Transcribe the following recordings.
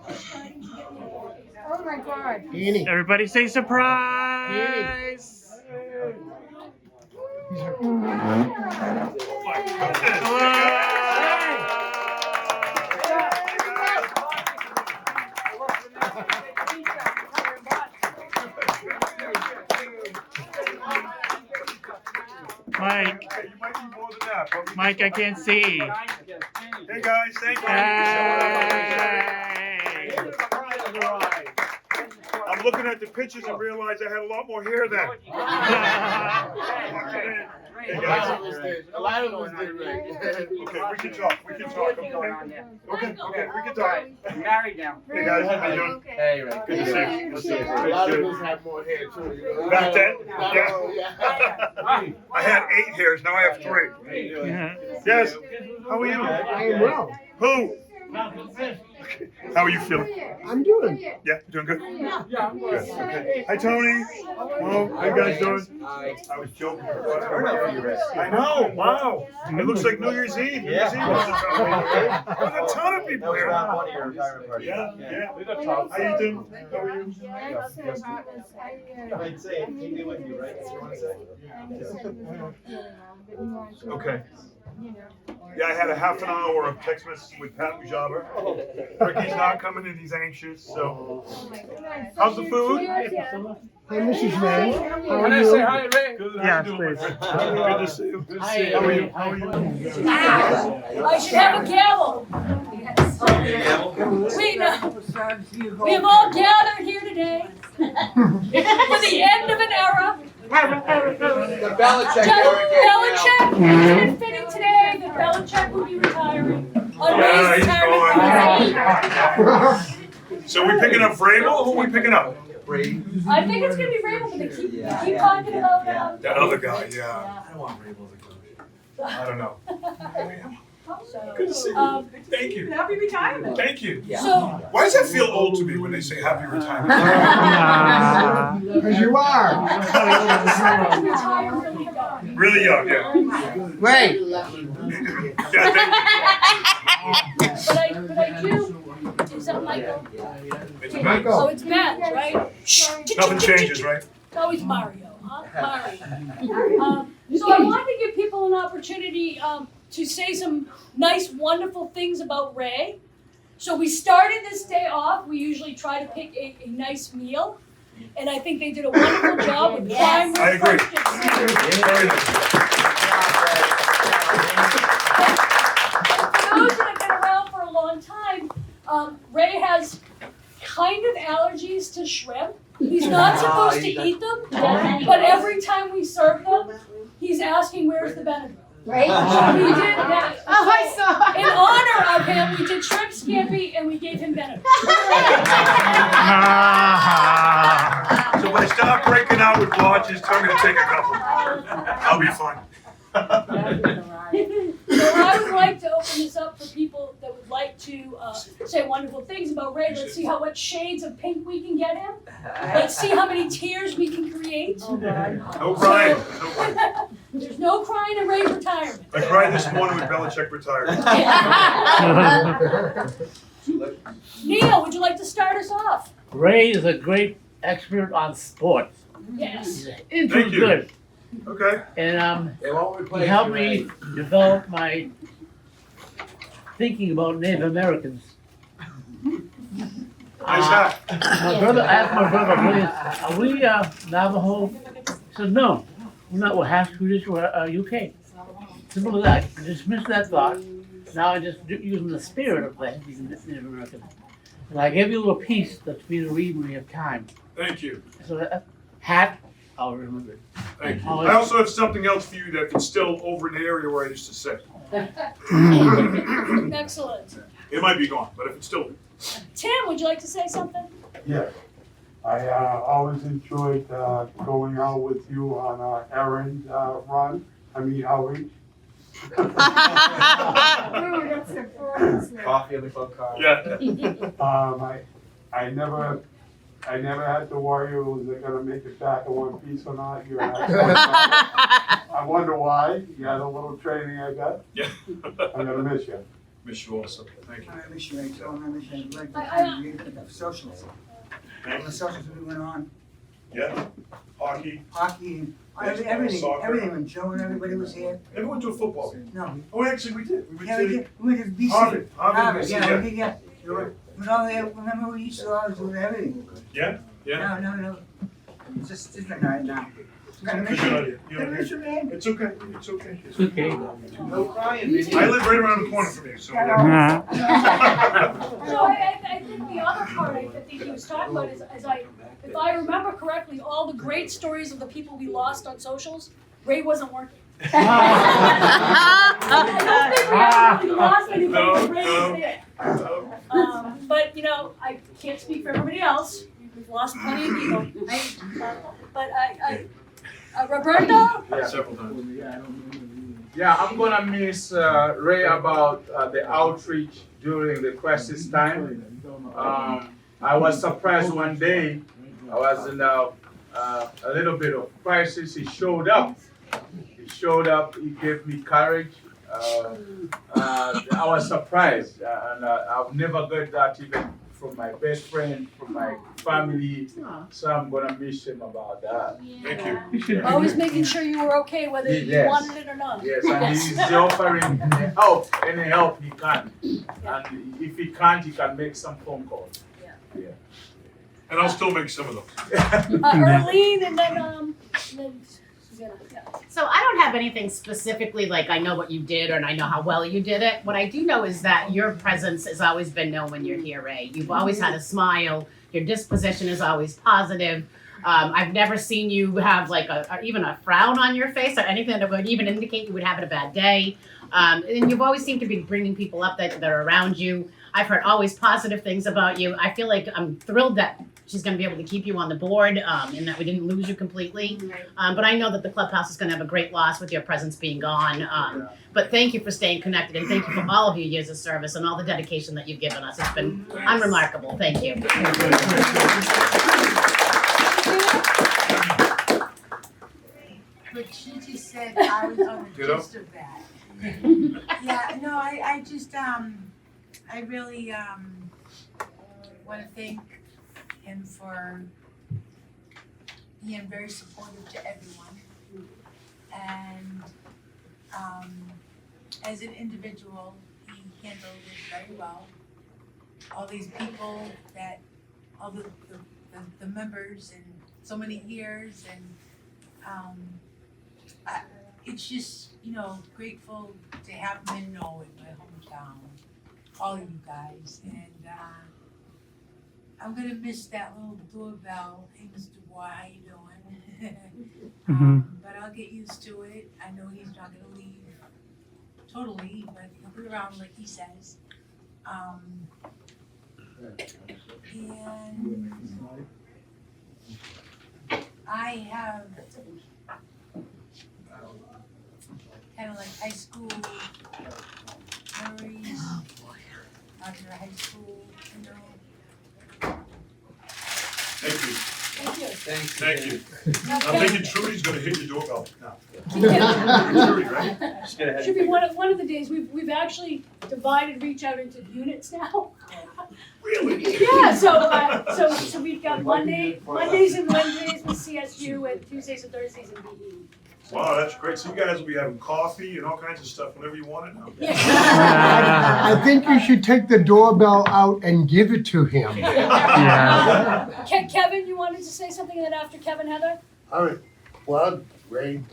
Oh my God. Annie. Everybody say surprise! Mike, You might be more than that, but Mike, I can't see. hey guys, thank you. Hey. I'm looking at the pictures and realize I had a lot more hair then. Hey guys. A lot of us did, Ray. Okay, we can talk. We can talk. Okay, we can talk. I'm married now. Hey guys, how you doing? Hey, Ray. Good to see you. Good to see you. A lot of us have more hair too. You know? Back then? Yeah. I had 8 hairs, now I have 3. Yes. How are you? I am well. Who? How are you feeling? I'm doing. Yeah, you doing good? Yeah. Good. Okay. Hi Tony. Well, how you guys doing? I was joking. I know. Wow. It looks like New Year's Eve. New Year's Eve. There's a ton of people here. Yeah. Yeah. How you doing? How are you? I'd say it. Take it with you, right? You want to say? Okay. Yeah, I had a half an hour of text messages with Pat Mujaba. Ricky's not coming and he's anxious, so. How's the food? Hi, Mrs. Ray. How Can are I you? say hi, Ray? Good. Yes, please. Good to see you. Good to see you. How are you? How are you? I should have a gavel. We have all gathered here today for the end of an era. The Belichick. Belichick, isn't it fitting today that Belichick will be retiring on May's he's retirement? So we picking up Vrabel? Who are we picking up? I think it's gonna be Rabel, but they keep talking about That other guy, yeah. I don't want Rabel as a coach. I don't know. so, Good to see you. Thank you. Happy retirement. Thank you. so Why does that feel old to me when they say happy retirement? Because you are. retire really young. Really young, yeah. Ray. Yeah, But I do. Is that Michael? thank you. Michael. Oh, it's Ben, right? Nothing changes, right? It's always Mario, huh? Mario. So I wanted to give people an opportunity to say some nice, wonderful things about Ray. So we started this day off. We usually try to pick a nice meal. And I think they did a wonderful job with prime I agree. questions. Very nice. For those that have been around for a long time, Ray has kind of allergies to shrimp. He's not supposed to eat them, but every time we serve them, he's asking where's the Benadryl. Right? We did that. Oh, I saw. In honor of him, we did shrimp scampi and we gave him Benadryl. So when I start breaking out with blotches, tell me to take a couple. I'll be fine. So I would like to open this up for people that would like to say wonderful things about Ray. Let's see how much shades of pink we can get him. Let's see how many tears we can create. No crying. No crying. There's no crying in Ray's retirement. I cried this morning when Belichick retired. Neil, would you like to start us off? Ray is a great expert on sports. Yes. Into Thank you. good. Okay. And They won't he replace helped you, me Ray. develop my thinking about Native Americans. Nice hat. My brother asked my brother, are we Navajo? He said, no, we're not. We're half Swedish or UK. Simple as that. Dismiss that thought. Now I just using the spirit of things, using Native American. And I gave you a little piece that's for you to read when we have time. Thank you. So that hat, I'll remember it. Thank you. I also have something else for you that can still over in the area where I used to sit. Excellent. It might be gone, but if it's still. Tim, would you like to say something? Yes. I always enjoyed going out with you on our errand run. Outreach. Coffee on the club car. Yeah. I never had to worry it was gonna make it back in one piece or not. You had I wonder why. You had a little training, I bet. Yeah. I'm gonna miss you. Miss you also. Thank you. I miss you, Rachel, and I miss you, like, the socials. All the socials we went on, Yeah, hockey. hockey, and Baseball, everything, soccer. everything, when Joe and everybody was here. Never went to a football game. No, Oh, actually, we did. We yeah, went we to did, we went to BC. Harvard. Harvard, Harvard, yeah, yeah. we did, yeah. With all the, remember we used to always do everything. Yeah, yeah. No, it's just different right now. Gotta miss Because you're you. not here. You're Gotta not miss here. you, man. It's okay. It's okay. It's okay. No crying, baby. I live right around the corner from you, so. So I think the other part I think he was talking about is, if I remember correctly, all the great stories of the people we lost on socials, Ray wasn't working. I don't think we actually lost anybody, but Ray was there. But, you know, I can't speak for everybody else. We've lost plenty of people. But Roberto? Several times. Yeah, I'm gonna miss Ray about the outreach during the crisis time. I was surprised one day, I was in a little bit of crisis. He showed up. He gave me courage. I was surprised, and I've never got that even from my best friend, from my family. So I'm gonna miss him about that. Thank you. Always making sure you were okay, whether you Yes. wanted it or not. Yes, and he's offering any help he can. And if he can't, he can make some phone calls. And I'll still make some of those. Arlene and then Susanna. Yeah. So I don't have anything specifically like I know what you did and I know how well you did it. What I do know is that your presence has always been known when you're here, Ray. You've always had a smile. Your disposition is always positive. I've never seen you have like even a frown on your face or anything that would even indicate you would have a bad day. And you've always seemed to be bringing people up that are around you. I've heard always positive things about you. I feel like I'm thrilled that she's going to be able to keep you on the board and that we didn't lose you completely. But I know that the clubhouse is going to have a great loss with your presence being gone. But thank you for staying connected and thank you for all of your years of service and all the dedication that you've given us. It's been unremarkable. Thank you. But she just said I was on the Ditto. gist of that. Yeah, no, I just, I really, want to thank him for being very supportive to everyone. And, as an individual, he handled it very well. All these people that, all the members and so many years and, it's just, you know, grateful to have him in Norwood, my hometown, all of you guys, and I'm gonna miss that little doorbell. Hey, Mr. Boy, how you doing? But I'll get used to it. I know he's not gonna leave totally, but he'll be around like he says. And I have kind of like high school memories after high school, you know. Thank you. Thank you. Thank you. Now, I'm Kevin, thinking Trudy's gonna hit your doorbell now. Trudy, right? should be one of the days we've actually divided Reach Out into units now. Really? Yeah, so we've got Mondays and Wednesdays with CSU and Tuesdays and Thursdays in BE. Wow, that's great. So you guys will be having coffee and all kinds of stuff whenever you want it now. I think you should take the doorbell out and give it to him. Yeah. Kevin, you wanted to say something, and then after Kevin, Heather? All right. Well, Ray,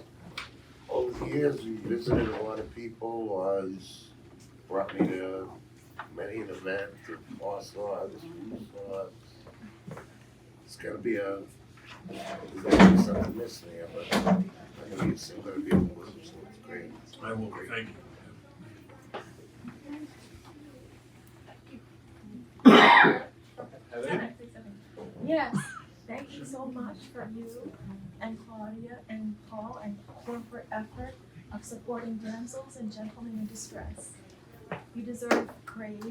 over the years, we visited a lot of people. He's brought me to many an event at Warsaw, other schools. It's gonna be something missing here, but I know you're still gonna be able to listen, so it's great. I will, thank you. Yes, thank you so much for you and Claudia and Paul and corporate effort of supporting damsels and gentlemen in distress. You deserve praise.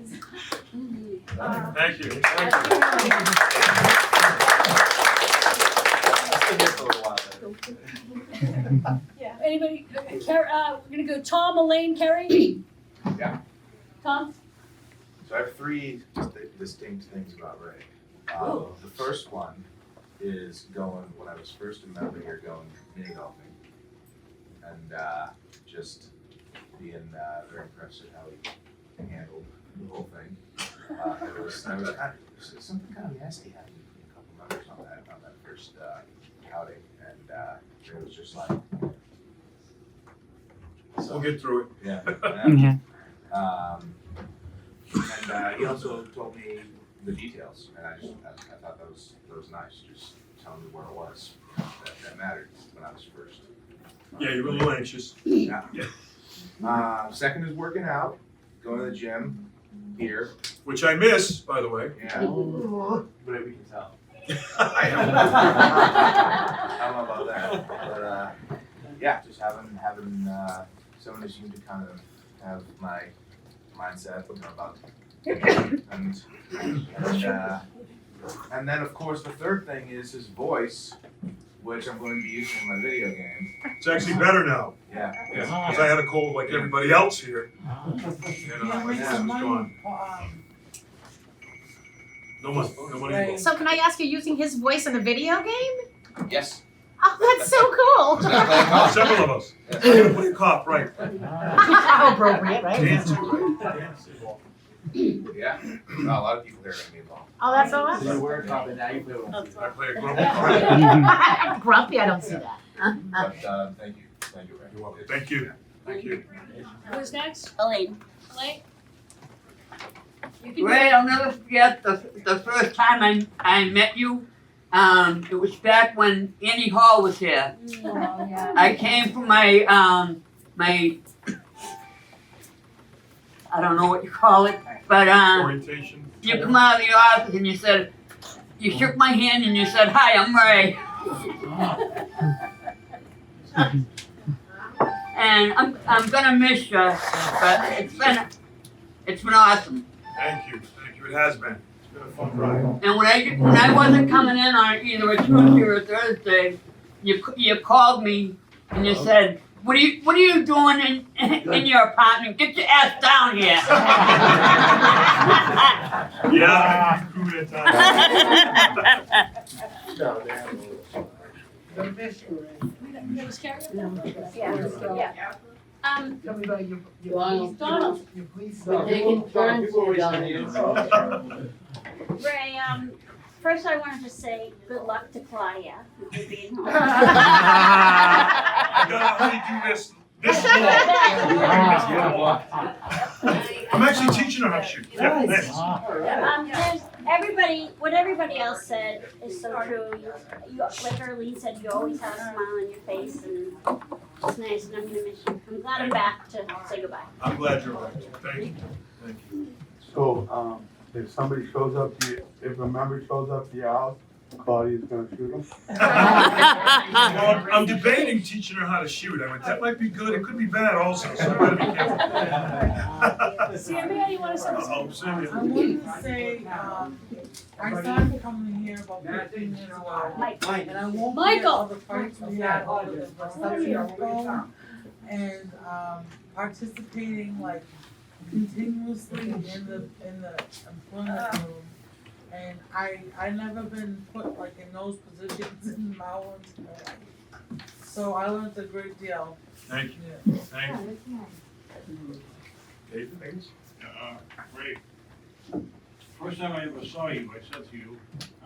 Thank you. Thank you. Yeah. Anybody? We're gonna go Tom, Elaine, Kerry. Tom? So I have three distinct things about Ray. The first one is going, when I was first a member here, going mini golfing. And just being very impressed at how he handled the whole thing. There was something kind of nasty happened between a couple members on that first outing. And it was just like, We'll get through it. yeah. Yeah. And he also told me the details, and I thought that was nice. Just telling me where it was that mattered when I was first. Yeah, you were a little anxious. Yeah. Yeah. Second is working out, going to the gym here. Which I miss, by the way. Yeah. But we can tell. I I don't know about that, but yeah, just having someone who seemed to kind of have my mindset about and then of course the third thing is his voice, which I'm going to be using in my video game. It's actually better now. Yeah. Because I had a cold like everybody else here. And Yeah, my make voice some was money. gone. No money Right. So can I ask you using his voice in a video game? Yes. Oh, that's so cool. Several of us. I'm gonna play a cop, right? How appropriate, right? Dance, right? Dance. Yeah. A lot of people there are going to be involved. Oh, that's so awesome. I play a grumpy cop. Grumpy, I don't see that. But thank you, Ray. You're welcome. Thank you. Thank you. Who's next? Elaine. Elaine? You can Ray, I'll never forget the first time I met you. It was back when Annie Hall was here. I came from my I don't know what you call it, but Orientation. you come out of the office and you shook my hand and you said, "Hi, I'm Ray." And I'm gonna miss you, but it's been awesome. Thank you. Thank you. It has been. It's been a fun ride. And when I wasn't coming in on either a Tuesday or a Thursday, you called me and you said, "What are you doing in your apartment? Get your ass down here." Yeah, I grew that Donald. Ray, first I wanted to say good luck to Claudia for being home. I gotta honeydew this I'm actually teaching her how to shoot. Yeah, thanks. What everybody else said is so true. You like Arlene said, you always have a smile on your face, and it's nice, and I'm gonna miss you. I'm glad I'm back to say goodbye. I'm glad you're back. Thank you. Thank you. So, if somebody shows up to you, if a member shows up to your house, Claudia's gonna shoot him? Well, I'm debating teaching her how to shoot. I went, that might be good. It could be bad also, so I gotta be careful. Sammy, you want to say something? I wanted to say, I started coming here about 15 years ago. And I won't forget all the fights we had over the reception phone and participating like continuously in the employment room. And I never been put like in those positions in my own life. So I learned a great deal. Thank you. Yeah. Thank you. Dave, thanks. Ray, first time I ever saw you, I said to you,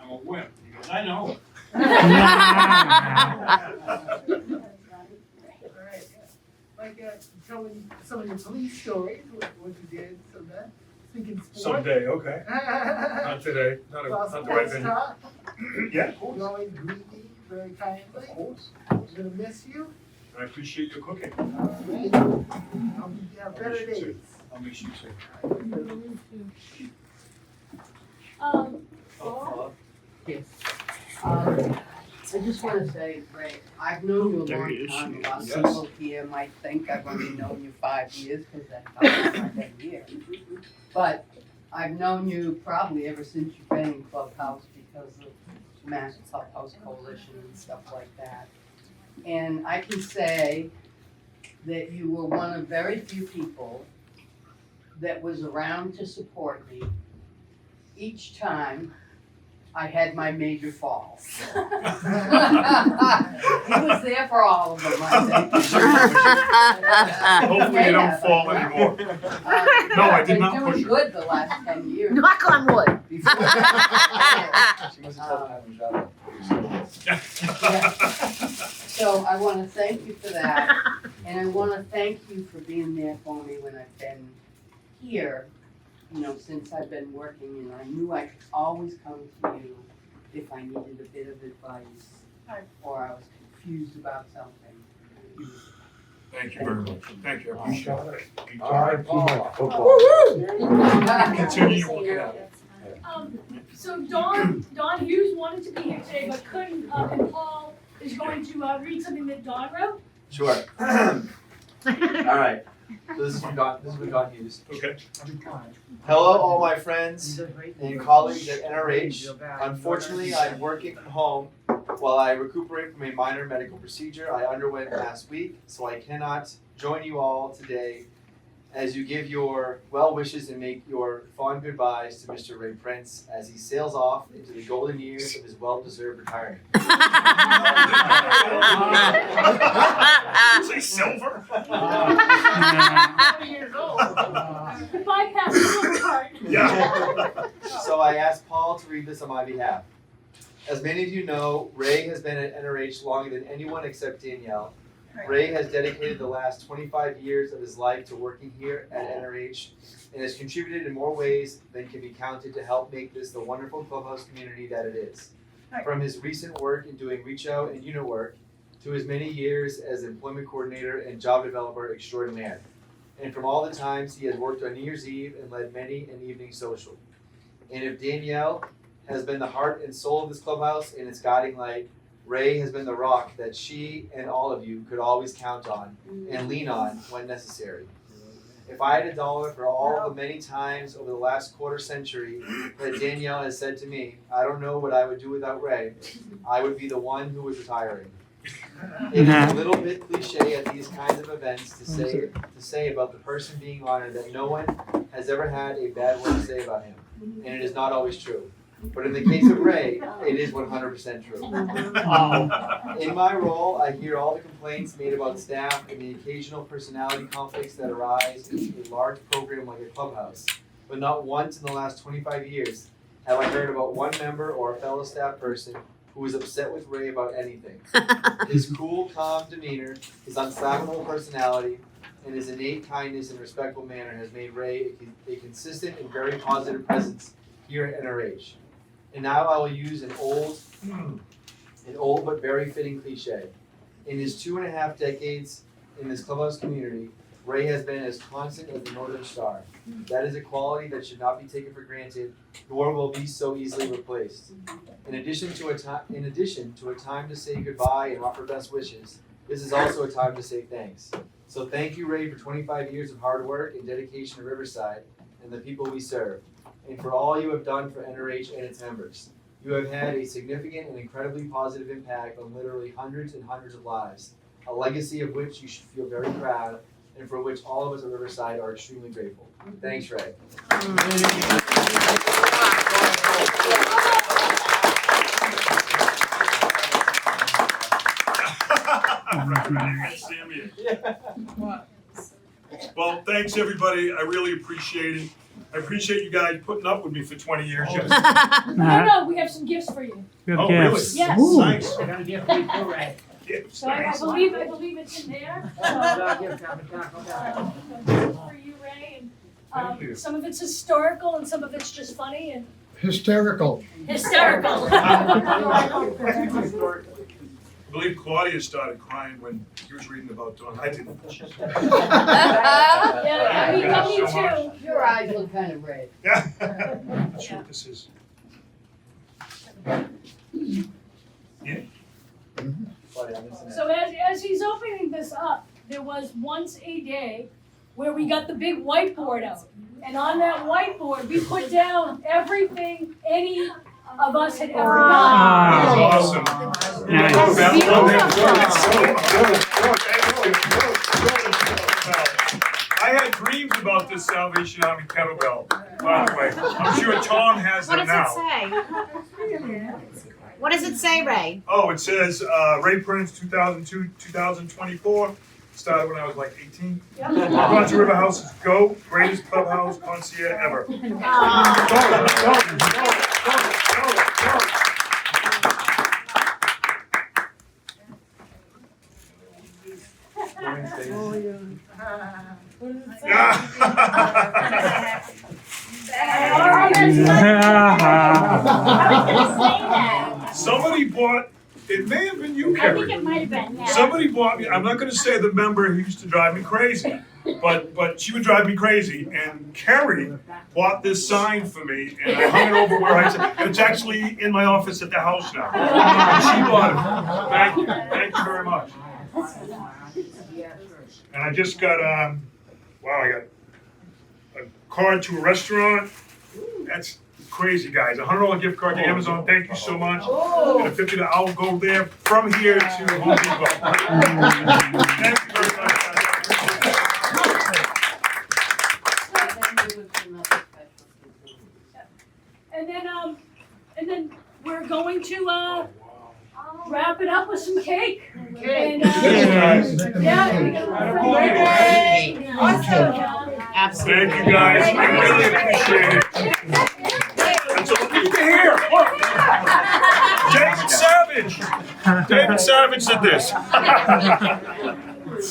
"I'm a wimp." He goes, "I know." Alright, like telling some of your police stories, what you did, so that, thinking sports. Someday, okay. Not today, not the right venue. Yeah, of course. You always greet me very kindly. Of course. I'm gonna miss you. I appreciate your cooking. Alright. Have better days. I'll make sure you say. Yes. I just want to say, Ray, I've known you a long time. A lot of people here might think I've only known you 5 years because that's how I've been here. But I've known you probably ever since you've been in Clubhouse because of Mass Clubhouse Coalition and stuff like that. And I can say that you were one of very few people that was around to support me each time I had my major falls. He was there for all of them, I think. Hopefully you don't fall anymore. No, I did not I've been push doing her. good the last 10 years. Knock on wood. Before. So I wanna thank you for that, and I wanna thank you for being there for me when I've been here, you know, since I've been working, and I knew I could always come to you if I needed a bit of advice, or I was confused about something. Thank you very much. Thank you, I appreciate it. All right, Paula. Continue your work out. So Dawn Hughes wanted to be here today but couldn't, and Paul is going to read something that Dawn wrote. Sure. All right. So this is from Don Hughes. Okay. Hello, all my friends and colleagues at NRH. Unfortunately, I'm working from home while I recuperate from a minor medical procedure I underwent last week, so I cannot join you all today as you give your well wishes and make your fond goodbyes to Mr. Ray Prince as he sails off into the golden years of his well-deserved retirement. Say silver. Bypass the silver part. Yeah. So I asked Paul to read this on my behalf. As many of you know, Ray has been at NRH longer than anyone except Danielle. Ray has dedicated the last 25 years of his life to working here at NRH and has contributed in more ways than can be counted to help make this the wonderful clubhouse community that it is. From his recent work in doing reach out and unit work to his many years as employment coordinator and job developer extraordinaire. And from all the times he has worked on New Year's Eve and led many an evening social. And if Danielle has been the heart and soul of this clubhouse and its guiding light, Ray has been the rock that she and all of you could always count on and lean on when necessary. If I had $1 for all the many times over the last quarter century that Danielle has said to me, I don't know what I would do without Ray, I would be the one who was retiring. It is a little bit cliche at these kinds of events to say about the person being honored that no one has ever had a bad word to say about him, and it is not always true. But in the case of Ray, it is 100% true. In my role, I hear all the complaints made about staff and the occasional personality conflicts that arise in a large program like a clubhouse. But not once in the last 25 years have I heard about one member or a fellow staff person who was upset with Ray about anything. His cool, calm demeanor, his unflappable personality, and his innate kindness and respectful manner has made Ray a consistent and very positive presence here at NRH. And now I will use an old but very fitting cliche. In his 2.5 decades in this clubhouse community, Ray has been as constant as the Northern Star. That is a quality that should not be taken for granted, nor will be so easily replaced. In addition to a time to say goodbye and offer best wishes, this is also a time to say thanks. So thank you, Ray, for 25 years of hard work and dedication to Riverside and the people we serve, and for all you have done for NRH and its members. You have had a significant and incredibly positive impact on literally hundreds and hundreds of lives, a legacy of which you should feel very proud and for which all of us at Riverside are extremely grateful. Thanks, Ray. Well, thanks everybody. I really appreciate it. I appreciate you guys putting up with me for 20 years. No, we have some gifts for you. Oh, really? Yes. Nice. I got a gift for you too, Ray. So I believe it's in there. For you, Ray, and some of it's historical and some of it's just funny and Hysterical. hysterical. I believe Claudia started crying when he was reading about Dawn. I didn't. Yeah, me too. Your eyes look kind of red. Yeah. That's what this is. Yeah. So as he's opening this up, there was once a day where we got the big whiteboard out. And on that whiteboard, we put down everything any of us had ever done. That was awesome. I I had dreams about this Salvation Army kettlebell, by the way. I'm sure Tom has What them does now. it say? What does it say, Ray? Oh, it says, Ray Prince, 2002, 2024. Started when I was like 18. Brought to River House's GOAT, greatest clubhouse concierge ever. Somebody bought, it may have been you, I Kerry. think it might have been, yeah. Somebody bought me, I'm not gonna say the member who used to drive me crazy, but she would drive me crazy, and Kerry bought this sign for me, and I hung it over where I said, it's actually in my office at the house now. And she bought it. Thank you very much. And I just got, I got a card to a restaurant. That's crazy, guys. $100 gift card to Amazon. Thank you so much. And a $50, I'll go there from here to Home Depot. Thank you very much, And then we're going to wrap it up with some cake. And, Absolutely. Thank you, guys. I really appreciate it. And so look here. Look. David Savage. David Savage did this.